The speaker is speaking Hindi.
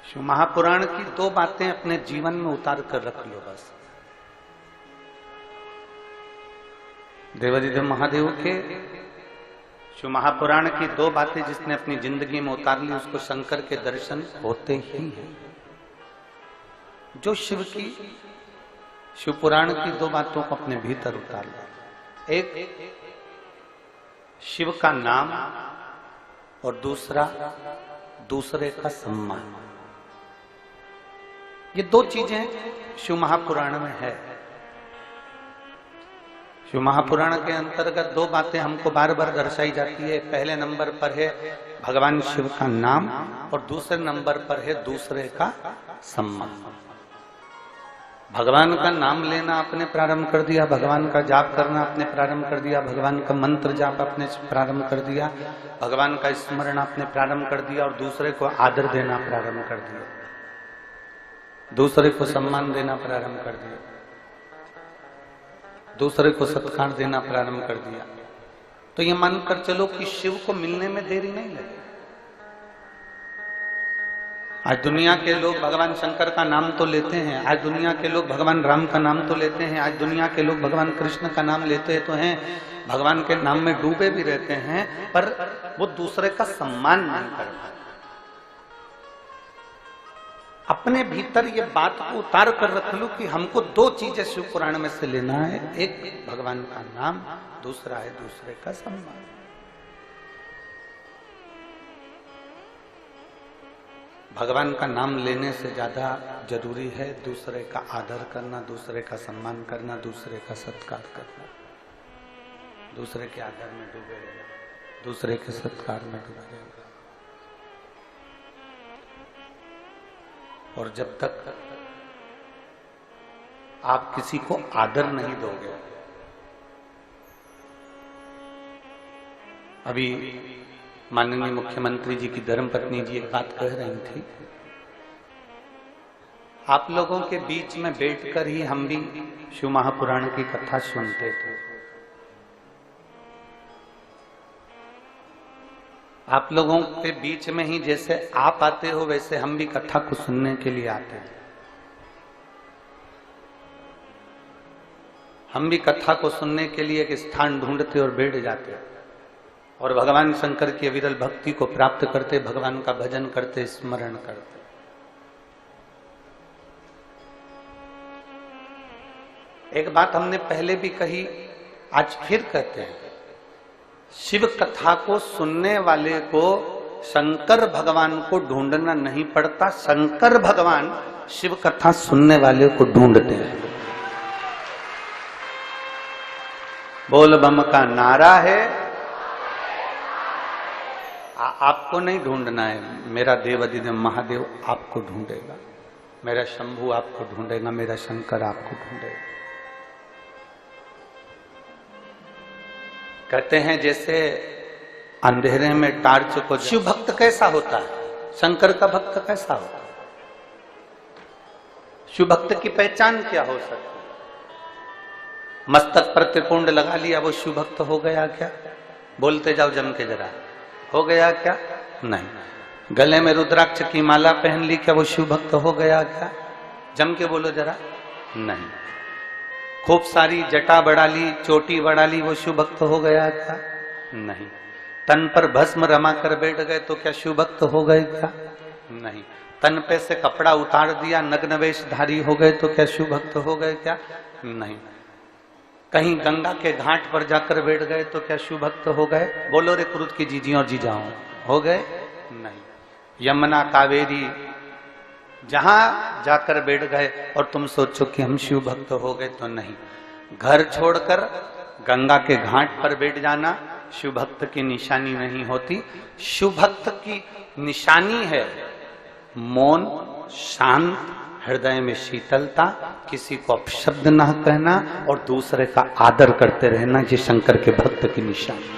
शिव महापुराण की दो बातें अपने जीवन में उतार कर रख लो बस। देवादिदेव महादेव के शिव महापुराण की दो बातें जिसने अपनी जिंदगी में उतार ली उसको शंकर के दर्शन होते ही हैं। जो शिव पुराण की दो बातों को अपने भीतर उतार लो, एक शिव का नाम और दूसरे का सम्मान। ये दो चीजें शिव महापुराण में है। शिव महापुराण के अंतर्गत दो बातें हमको बार बार दर्शाई जाती है। पहले नंबर पर है भगवान शिव का नाम और दूसरे नंबर पर है दूसरे का सम्मान। भगवान का नाम लेना आपने प्रारंभ कर दिया, भगवान का जाप करना आपने प्रारंभ कर दिया, भगवान का मंत्र जाप आपने प्रारंभ कर दिया, भगवान का स्मरण आपने प्रारंभ कर दिया और दूसरे को आदर देना प्रारंभ कर दिया, दूसरे को सम्मान देना प्रारंभ कर दिया, दूसरे को सत्कार देना प्रारंभ कर दिया। तो ये मानकर चलो कि शिव को मिलने में देरी नहीं लगी। आज दुनिया के लोग भगवान शंकर का नाम तो लेते हैं, आज दुनिया के लोग भगवान राम का नाम तो लेते हैं, आज दुनिया के लोग भगवान कृष्ण का नाम लेते तो हैं, भगवान के नाम में डूबे भी रहते हैं, पर वो दूसरे का सम्मान नहीं कर पाते। अपने भीतर ये बात को उतार कर रख लो कि हमको दो चीजें शिव पुराण में से लेना है, एक भगवान का नाम, दूसरा है दूसरे का सम्मान। भगवान का नाम लेने से ज्यादा जरूरी है दूसरे का आदर करना, दूसरे का सम्मान करना, दूसरे का सत्कार करना। दूसरे के आदर में डूबे रहना, दूसरे के सत्कार में डूबे रहना। और जब तक आप किसी को आदर नहीं दोगे, अभी माननीय मुख्यमंत्री जी की धर्मपत्नी जी एक बात कह रही थी, आप लोगों के बीच में बैठकर ही हम भी शिव महापुराण की कथा सुनते थे। आप लोगों के बीच में ही जैसे आप आते हो वैसे हम भी कथा को सुनने के लिए आते हैं। हम भी कथा को सुनने के लिए एक स्थान ढूंढते और बैठ जाते और भगवान शंकर की अविरल भक्ति को प्राप्त करते, भगवान का भजन करते, स्मरण करते। एक बात हमने पहले भी कही, आज फिर कहते हैं, शिव कथा को सुनने वाले को शंकर भगवान को ढूंढना नहीं पड़ता, शंकर भगवान शिव कथा सुनने वाले को ढूंढते हैं। बोल बम का नारा है, आपको नहीं ढूंढना है, मेरा देवादिदेव महादेव आपको ढूंढेगा, मेरा शंभू आपको ढूंढेगा, मेरा शंकर आपको ढूंढेगा। कहते हैं जैसे अंधेरे में टार्च को, शिव भक्त कैसा होता है, शंकर का भक्त कैसा होता है, शिव भक्त की पहचान क्या हो सकती है? मस्तक पर त्रिपुंड लगा लिया वो शिव भक्त हो गया क्या? बोलते जाओ जम के जरा, हो गया क्या? नहीं। गले में रुद्राक्ष की माला पहन ली क्या वो शिव भक्त हो गया क्या? जम के बोलो जरा, नहीं। खूब सारी जटा बढ़ा ली, चोटी बढ़ा ली, वो शिव भक्त हो गया क्या? नहीं। तन पर भस्म रमा कर बैठ गए तो क्या शिव भक्त हो गए क्या? नहीं। तन पे से कपड़ा उतार दिया, नग्न वेशधारी हो गए तो क्या शिव भक्त हो गए क्या? नहीं। कहीं गंगा के घाट पर जाकर बैठ गए तो क्या शिव भक्त हो गए? बोलो रे क्रुद्ध की जीजियों और जीजाओं, हो गए? नहीं। यमुना कावेरी जहां जाकर बैठ गए और तुम सोचो कि हम शिव भक्त हो गए, तो नहीं। घर छोड़कर गंगा के घाट पर बैठ जाना शिव भक्त की निशानी नहीं होती। शिव भक्त की निशानी है मौन, शांत, हृदय में शीतलता, किसी को अपशब्द ना कहना और दूसरे का आदर करते रहना। ये शंकर के भक्त की निशानी।